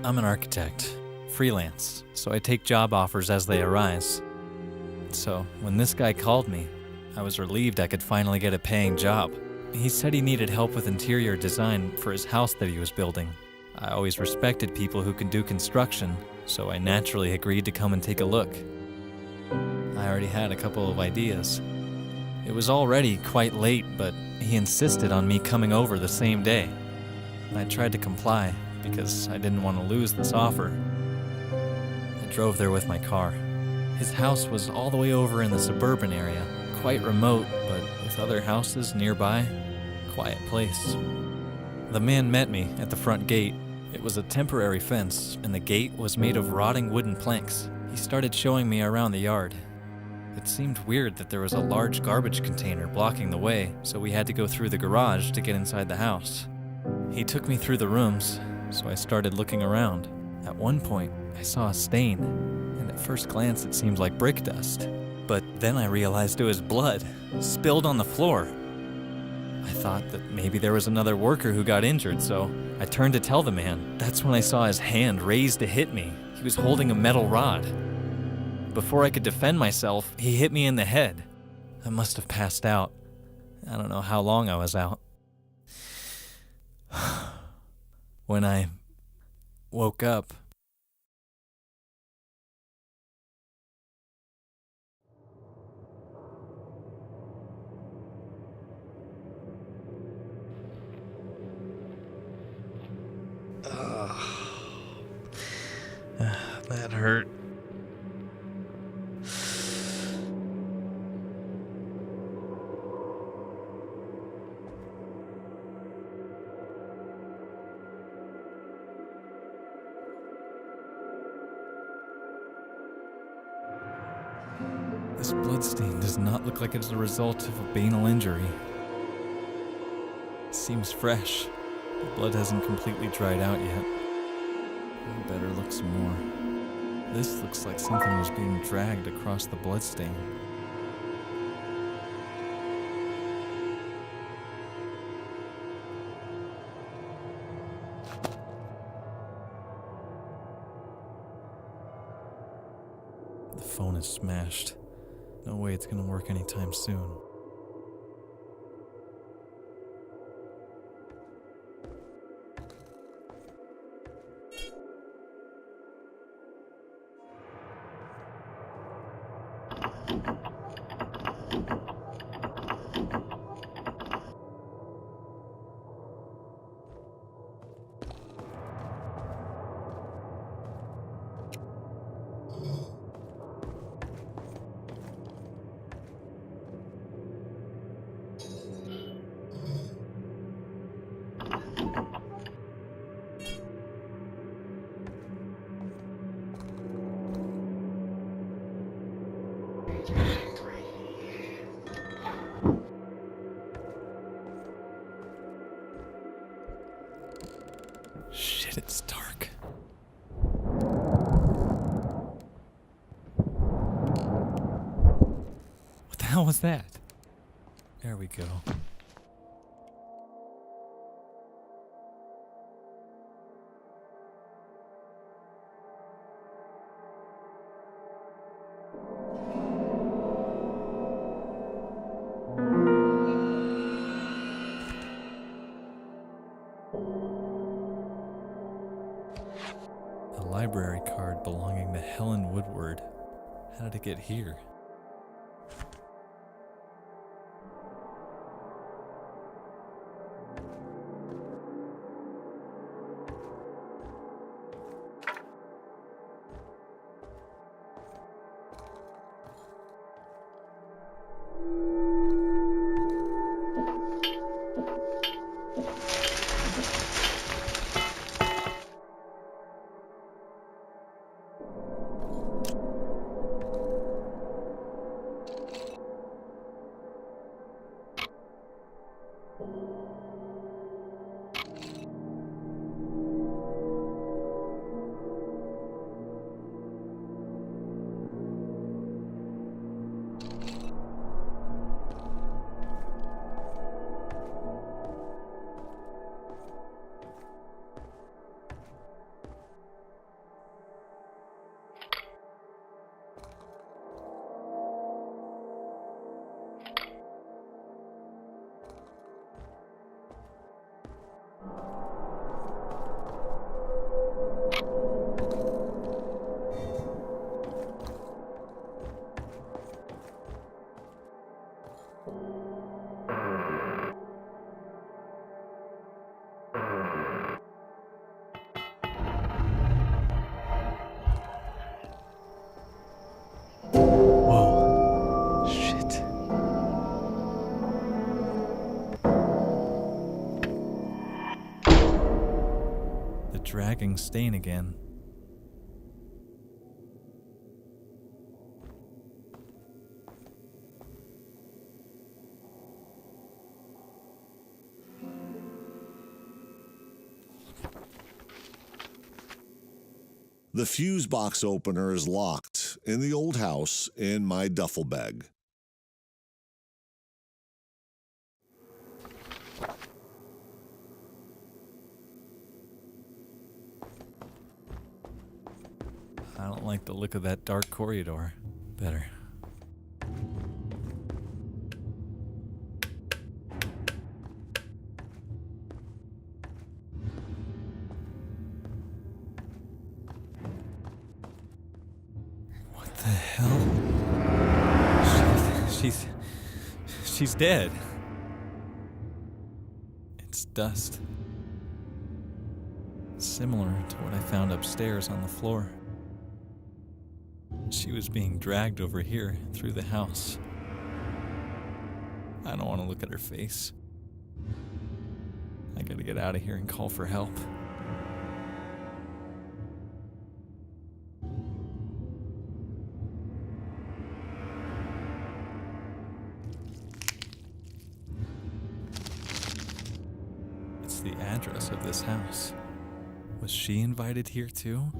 I'm an architect, freelance, so I take job offers as they arise. So when this guy called me, I was relieved I could finally get a paying job. He said he needed help with interior design for his house that he was building. I always respected people who can do construction, so I naturally agreed to come and take a look. I already had a couple of ideas. It was already quite late, but he insisted on me coming over the same day. I tried to comply because I didn't want to lose this offer. I drove there with my car. His house was all the way over in the suburban area, quite remote, but with other houses nearby, quiet place. The man met me at the front gate. It was a temporary fence, and the gate was made of rotting wooden planks. He started showing me around the yard. It seemed weird that there was a large garbage container blocking the way, so we had to go through the garage to get inside the house. He took me through the rooms, so I started looking around. At one point, I saw a stain, and at first glance it seemed like brick dust. But then I realized it was blood, spilled on the floor. I thought that maybe there was another worker who got injured, so I turned to tell the man. That's when I saw his hand raised to hit me. He was holding a metal rod. Before I could defend myself, he hit me in the head. I must have passed out. I don't know how long I was out. When I woke up, that hurt. This bloodstain does not look like it's a result of a banal injury. It seems fresh. The blood hasn't completely dried out yet. I better look some more. This looks like something was being dragged across the bloodstain. The phone is smashed. No way it's gonna work anytime soon. Shit, it's dark. What the hell was that? There we go. A library card belonging to Helen Woodward. How did it get here? Whoa. Shit. The dragging stain again. The fuse box opener is locked in the old house in my duffel bag. I don't like the look of that dark corridor. Better. What the hell? She's dead. It's dust. Similar to what I found upstairs on the floor. She was being dragged over here through the house. I don't want to look at her face. I gotta get out of here and call for help. It's the address of this house. Was she invited here too?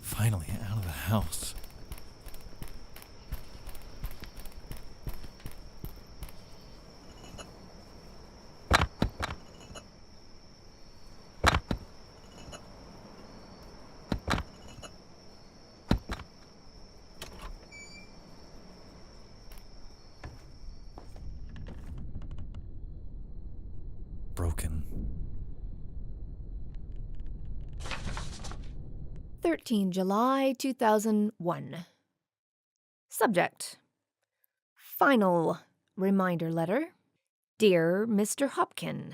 Finally out of the house. Broken. 13 July 2001. Subject: Final reminder letter. Dear Mr. Hopkin,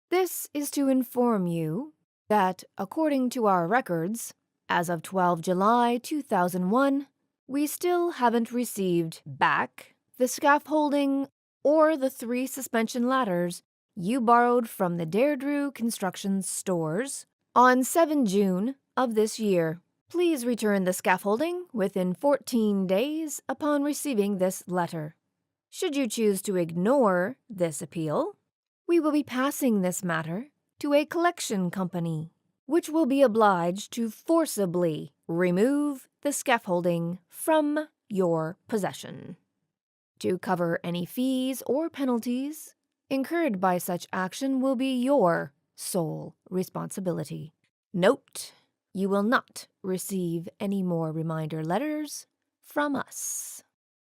this is to inform you that, according to our records, as of 12 July 2001, we still haven't received back the scaffolding or the 3 suspension ladders you borrowed from the Deirdre Construction stores on 7 June of this year. Please return the scaffolding within 14 days upon receiving this letter. Should you choose to ignore this appeal, we will be passing this matter to a collection company, which will be obliged to forcibly remove the scaffolding from your possession. To cover any fees or penalties incurred by such action will be your sole responsibility. Note: you will not receive any more reminder letters from us.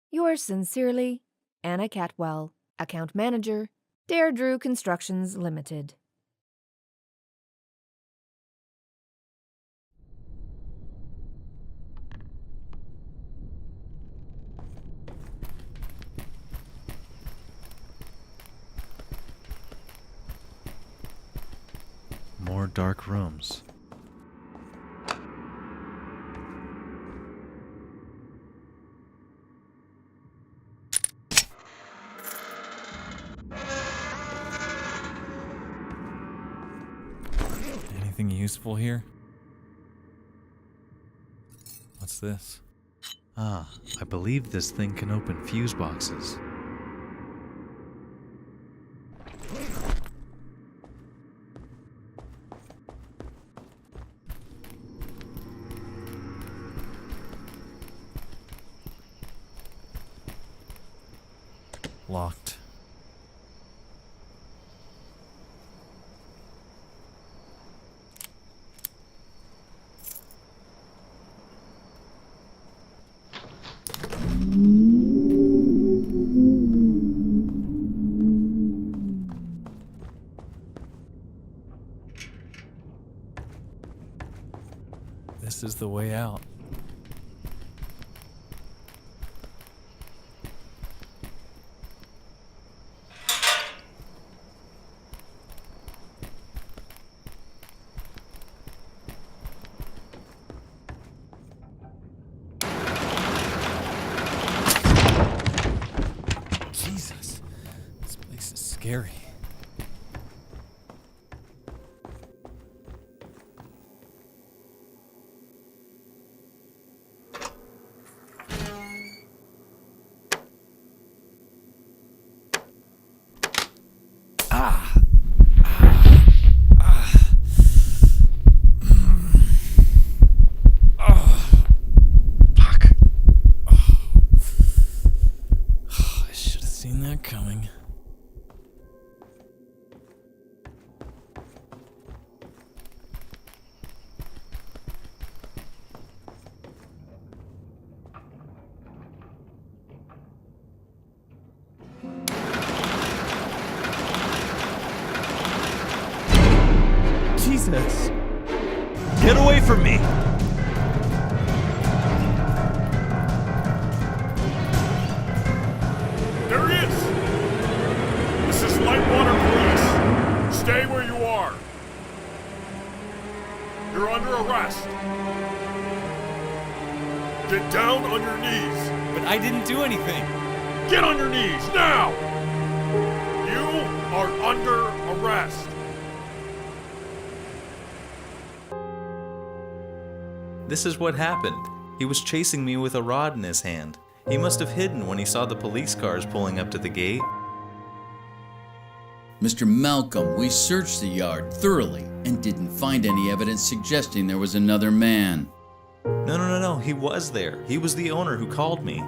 Yours sincerely, Anna Catwell, Account Manager, Deirdre Constructions Limited. More dark rooms. Anything useful here? What's this? Ah, I believe this thing can open fuse boxes. locked. This is the way out. Jesus, this place is scary. Seen that coming. Jesus! Get away from me! There he is! This is Lightwater Police. Stay where you are. You're under arrest. Get down on your knees. But I didn't do anything. Get on your knees, now! You are under arrest. This is what happened. He was chasing me with a rod in his hand. He must have hidden when he saw the police cars pulling up to the gate. Mr. Malcolm, we searched the yard thoroughly and didn't find any evidence suggesting there was another man. No, he was there. He was the owner who called me.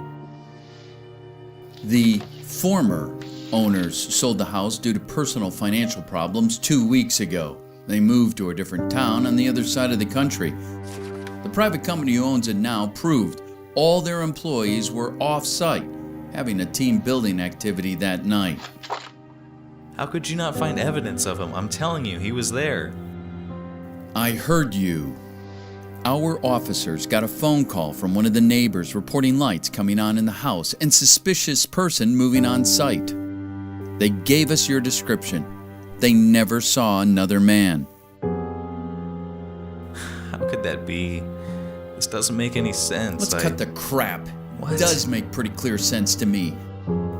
The former owners sold the house due to personal financial problems 2 weeks ago. They moved to a different town on the other side of the country. The private company who owns it now proved all their employees were off-site, having a team building activity that night. How could you not find evidence of him? I'm telling you, he was there. I heard you. Our officers got a phone call from one of the neighbors reporting lights coming on in the house and suspicious person moving on site. They gave us your description. They never saw another man. How could that be? This doesn't make any sense. Let's cut the crap. What? It does make pretty clear sense to me.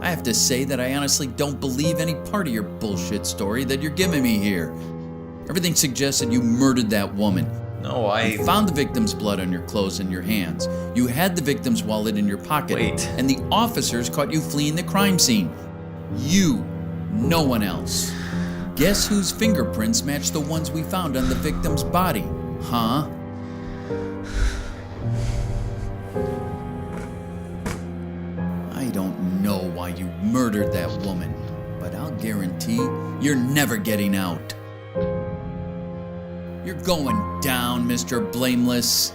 I have to say that I honestly don't believe any part of your bullshit story that you're giving me here. Everything suggests that you murdered that woman. No, You found the victim's blood on your clothes and your hands. You had the victim's wallet in your pocket. Wait. And the officers caught you fleeing the crime scene. You, no one else. Guess whose fingerprints match the ones we found on the victim's body, huh? I don't know why you murdered that woman, but I'll guarantee you're never getting out. You're going down, Mr. Blameless.